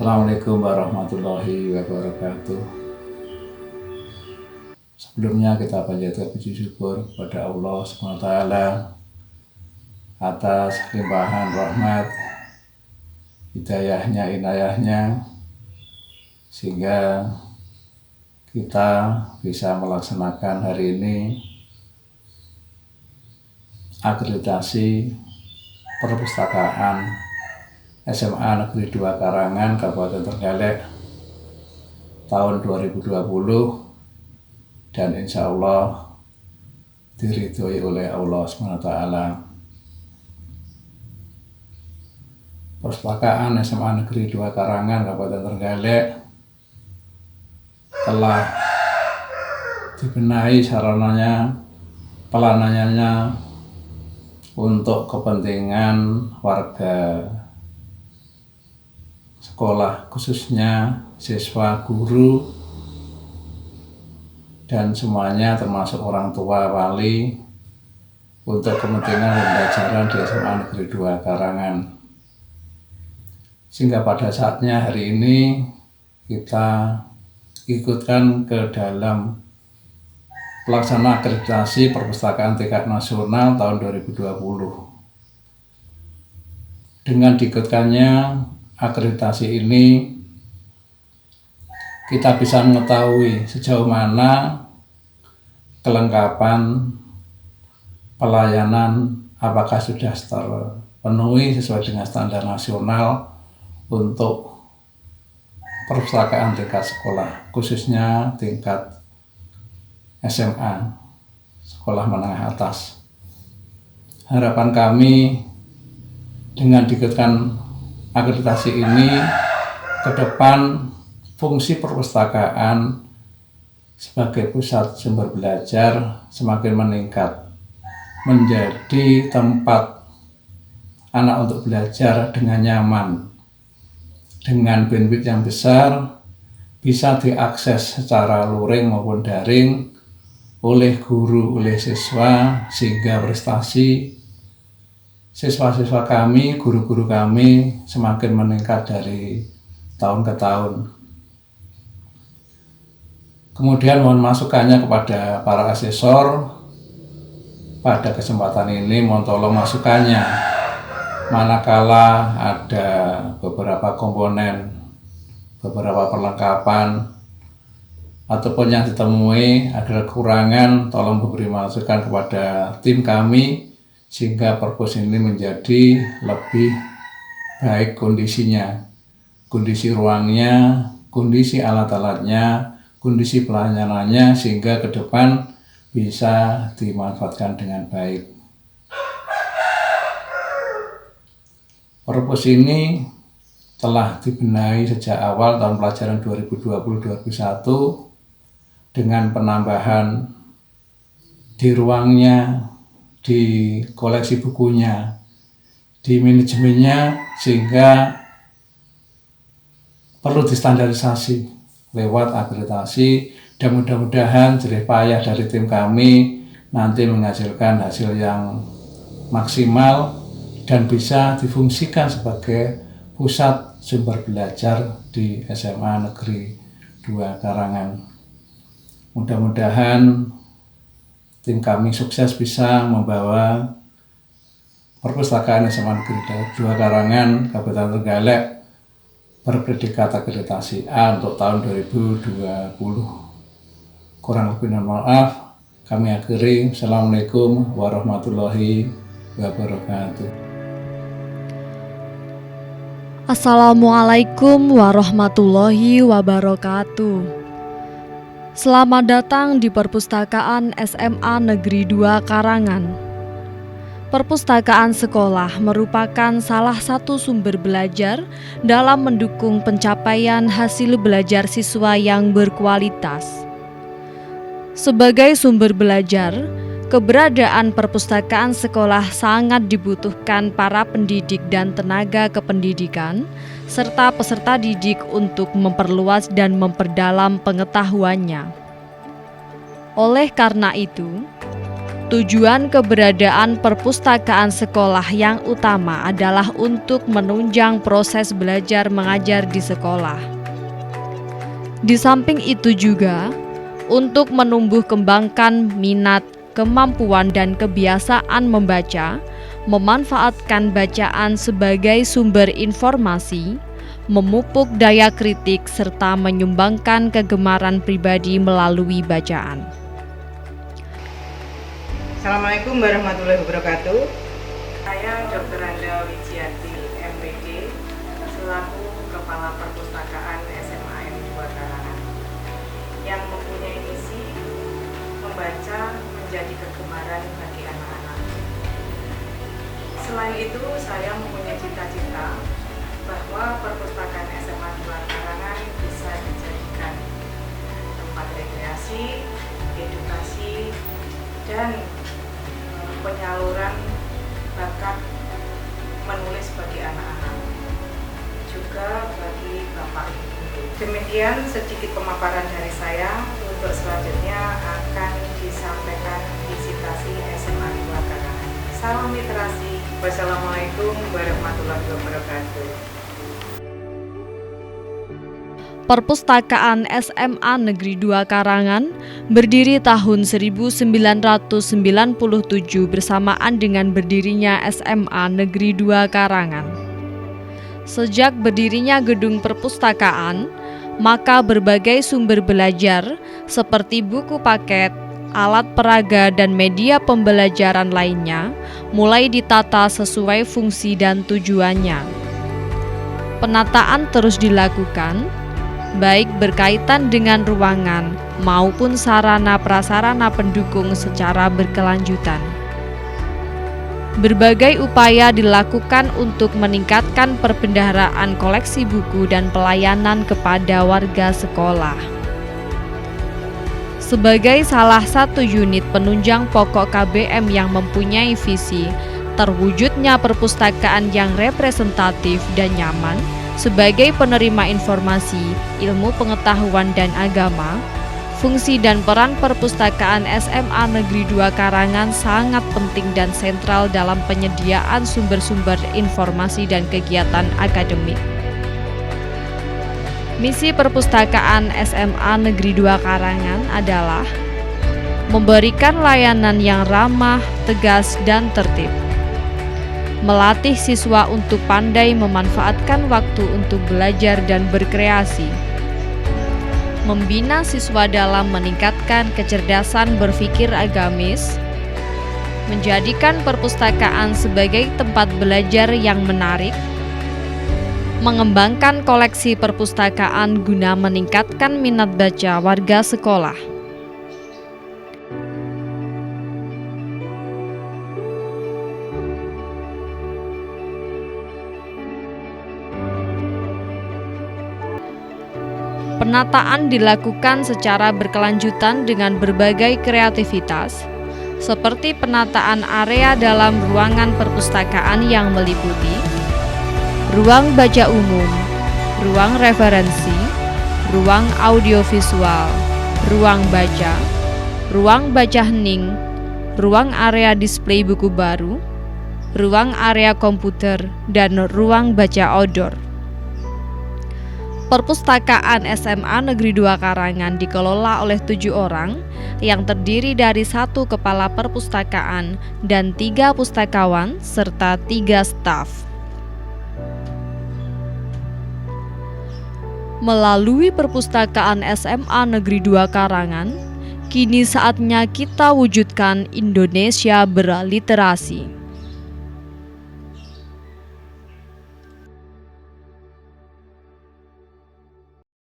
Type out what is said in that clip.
Assalamualaikum warahmatullahi wabarakatuh. Sebelumnya kita panjatkan puji syukur kepada Allah SWT atas limpahan rahmat, hidayahnya, inayahnya, sehingga kita bisa melaksanakan hari ini akreditasi perpustakaan SMA Negeri 2 Karangan, Kabupaten Trenggalek tahun 2020, dan insya Allah diridhoi oleh Allah SWT. Perpustakaan SMA Negeri 2 Karangan, Kabupaten Trenggalek telah dibenahi sarananya, pelanannya untuk kepentingan warga sekolah, khususnya siswa, guru, dan semuanya termasuk orang tua, wali, untuk kepentingan pembelajaran di SMA Negeri 2 Karangan. Sehingga pada saatnya hari ini kita ikutkan ke dalam pelaksana akreditasi perpustakaan tingkat nasional tahun 2020. Dengan diikutkannya akreditasi ini, kita bisa mengetahui sejauh mana kelengkapan pelayanan, apakah sudah terpenuhi sesuai dengan standar nasional untuk perpustakaan tingkat sekolah, khususnya tingkat SMA, sekolah menengah atas. Harapan kami dengan diikutkan akreditasi ini, ke depan fungsi perpustakaan sebagai pusat sumber belajar semakin meningkat, menjadi tempat anak untuk belajar dengan nyaman, dengan bandwidth yang besar, bisa diakses secara luring maupun daring oleh guru, oleh siswa, sehingga prestasi siswa-siswa kami, guru-guru kami semakin meningkat dari tahun ke tahun. Kemudian mohon masukannya kepada para asesor. Pada kesempatan ini mohon tolong masukannya manakala ada beberapa komponen, beberapa perlengkapan ataupun yang ditemui ada kekurangan, tolong beri masukan kepada tim kami sehingga perpus ini menjadi lebih baik kondisinya, kondisi ruangnya, kondisi alat-alatnya, kondisi pelayanannya, sehingga ke depan bisa dimanfaatkan dengan baik. Perpus ini telah dibenahi sejak awal tahun pelajaran 2020-2021 dengan penambahan di ruangnya, di koleksi bukunya, di manajemennya, sehingga perlu distandarisasi lewat akreditasi, dan mudah-mudahan jerih payah dari tim kami nanti menghasilkan hasil yang maksimal dan bisa difungsikan sebagai pusat sumber belajar di SMA Negeri 2 Karangan. Mudah-mudahan tim kami sukses bisa membawa perpustakaan SMA Negeri 2 Karangan, Kabupaten Trenggalek berpredikat akreditasi A untuk tahun 2020. Kurang lebih mohon maaf, kami akhiri. Assalamualaikum warahmatullahi wabarakatuh. Assalamualaikum warahmatullahi wabarakatuh. Selamat datang di Perpustakaan SMA Negeri 2 Karangan. Perpustakaan sekolah merupakan salah satu sumber belajar dalam mendukung pencapaian hasil belajar siswa yang berkualitas. Sebagai sumber belajar, keberadaan perpustakaan sekolah sangat dibutuhkan para pendidik dan tenaga kependidikan, serta peserta didik untuk memperluas dan memperdalam pengetahuannya. Oleh karena itu, Tujuan keberadaan perpustakaan sekolah yang utama adalah untuk menunjang proses belajar mengajar di sekolah. Di samping itu juga, untuk menumbuh kembangkan minat, kemampuan dan kebiasaan membaca, memanfaatkan bacaan sebagai sumber informasi, memupuk daya kritik serta menyumbangkan kegemaran pribadi melalui bacaan. Assalamualaikum warahmatullahi wabarakatuh. Saya Dr. Anda Wijiati, MPD, selaku Kepala Perpustakaan SMA N2 Karangan, yang mempunyai misi membaca menjadi kegemaran bagi anak-anak. Selain itu, saya mempunyai cita-cita bahwa perpustakaan SMA 2 Karangan bisa dijadikan tempat rekreasi, edukasi, dan penyaluran bakat menulis bagi anak-anak, juga bagi bapak ibu. Demikian sedikit pemaparan dari saya. Untuk selanjutnya akan disampaikan visitasi SMA 2 Karangan. Salam literasi. Wassalamualaikum warahmatullahi wabarakatuh. Perpustakaan SMA Negeri 2 Karangan berdiri tahun 1997 bersamaan dengan berdirinya SMA Negeri 2 Karangan. Sejak berdirinya gedung perpustakaan, maka berbagai sumber belajar seperti buku paket, alat peraga dan media pembelajaran lainnya mulai ditata sesuai fungsi dan tujuannya. Penataan terus dilakukan, baik berkaitan dengan ruangan maupun sarana prasarana pendukung secara berkelanjutan. Berbagai upaya dilakukan untuk meningkatkan perbendaharaan koleksi buku dan pelayanan kepada warga sekolah. Sebagai salah satu unit penunjang pokok KBM yang mempunyai visi terwujudnya perpustakaan yang representatif dan nyaman sebagai penerima informasi, ilmu pengetahuan dan agama, fungsi dan peran perpustakaan SMA Negeri 2 Karangan sangat penting dan sentral dalam penyediaan sumber-sumber informasi dan kegiatan akademik. Misi perpustakaan SMA Negeri 2 Karangan adalah memberikan layanan yang ramah, tegas, dan tertib, melatih siswa untuk pandai memanfaatkan waktu untuk belajar dan berkreasi, membina siswa dalam meningkatkan kecerdasan berpikir agamis, menjadikan perpustakaan sebagai tempat belajar yang menarik, mengembangkan koleksi perpustakaan guna meningkatkan minat baca warga sekolah. Penataan dilakukan secara berkelanjutan dengan berbagai kreativitas, seperti penataan area dalam ruangan perpustakaan yang meliputi ruang baca umum, ruang referensi, ruang audiovisual, ruang baca hening, ruang area display buku baru, ruang area komputer, dan ruang baca outdoor. Perpustakaan SMA Negeri 2 Karangan dikelola oleh 7 orang yang terdiri dari 1 kepala perpustakaan dan 3 pustakawan serta 3 staf. Melalui perpustakaan SMA Negeri 2 Karangan, kini saatnya kita wujudkan Indonesia berliterasi.